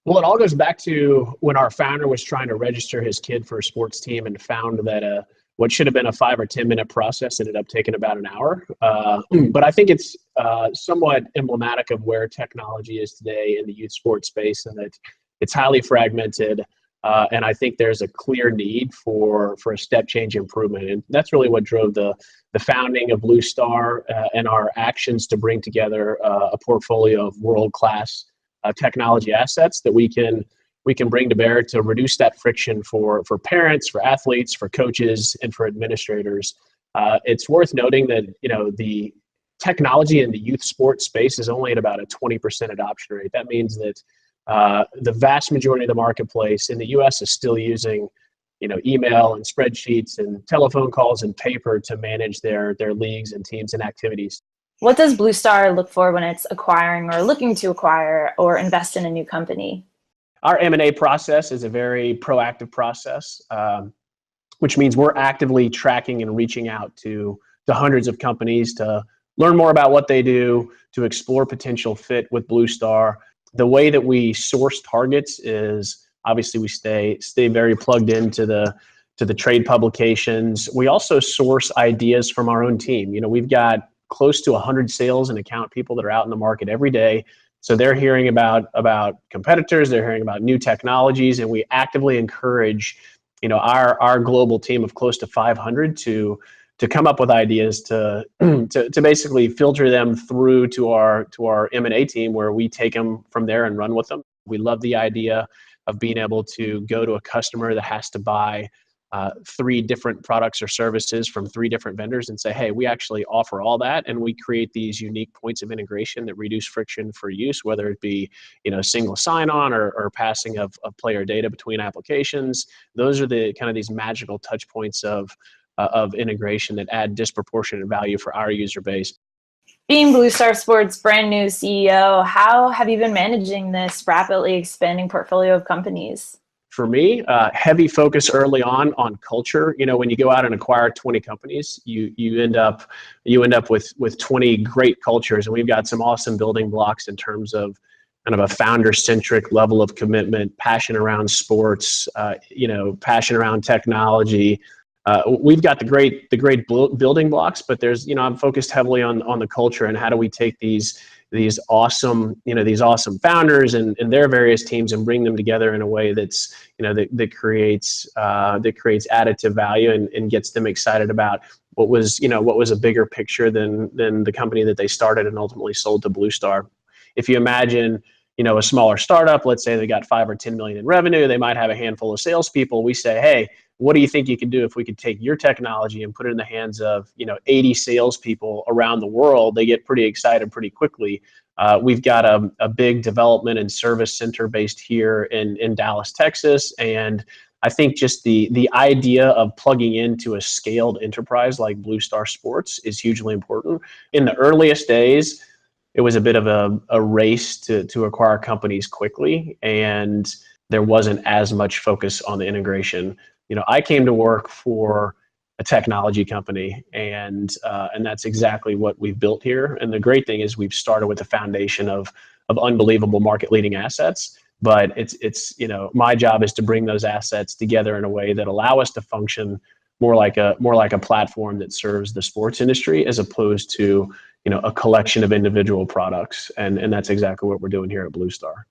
Well, it all goes back to when our founder was trying to register his kid for a sports team and found that what should have been a 5 or 10 minute process ended up taking about an hour. But I think it's somewhat emblematic of where technology is today in the youth sports space, and that it's highly fragmented. And I think there's a clear need for a step change improvement, and that's really what drove the founding of Blue Star and our actions to bring together a portfolio of world class technology assets that we can bring to bear to reduce that friction for parents, for athletes, for coaches, and for administrators. It's worth noting that the technology in the youth sports space is only at about a 20% adoption rate. That means that the vast majority of the marketplace in the U.S. is still using email and spreadsheets and telephone calls and paper to manage their leagues and teams and activities. What does Blue Star look for when it's acquiring or looking to acquire or invest in a new company? Our M&A process is a very proactive process, which means we're actively tracking and reaching out to hundreds of companies to learn more about what they do, to explore potential fit with Blue Star. The way that we source targets is obviously we stay very plugged into the trade publications. We also source ideas from our own team. We've got close to 100 sales and account people that are out in the market every day. So they're hearing about competitors, they're hearing about new technologies, and we actively encourage, our global team of close to 500 to come up with ideas to basically filter them through to our M&A team, where we take them from there and run with them. We love the idea of being able to go to a customer that has to buy 3 different products or services from 3 different vendors and say, hey, we actually offer all that, and we create these unique points of integration that reduce friction for use, whether it be single sign-on or passing of player data between applications. Those are the kind of these magical touch points of integration that add disproportionate value for our user base. Being Blue Star Sports' brand new CEO, how have you been managing this rapidly expanding portfolio of companies? For me, heavy focus early on culture. When you go out and acquire 20 companies, you end up with 20 great cultures, and we've got some awesome building blocks in terms of kind of a founder-centric level of commitment, passion around sports, passion around technology. We've got the great building blocks, but I'm focused heavily on the culture and how do we take these awesome founders and their various teams and bring them together in a way that's that creates additive value and gets them excited about what was a bigger picture than the company that they started and ultimately sold to Blue Star. If you imagine a smaller startup, let's say they got 5 or 10 million in revenue, they might have a handful of salespeople. We say, hey, what do you think you can do if we could take your technology and put it in the hands of 80 salespeople around the world? They get pretty excited pretty quickly. We've got a big development and service center based here in Dallas, Texas, and I think just the idea of plugging into a scaled enterprise like Blue Star Sports is hugely important. In the earliest days, it was a bit of a race to acquire companies quickly, and there wasn't as much focus on the integration. I came to work for a technology company, and that's exactly what we've built here. And the great thing is we've started with a foundation of unbelievable market-leading assets. But it's my job is to bring those assets together in a way that allow us to function more like a platform that serves the sports industry as opposed to a collection of individual products. And that's exactly what we're doing here at Blue Star.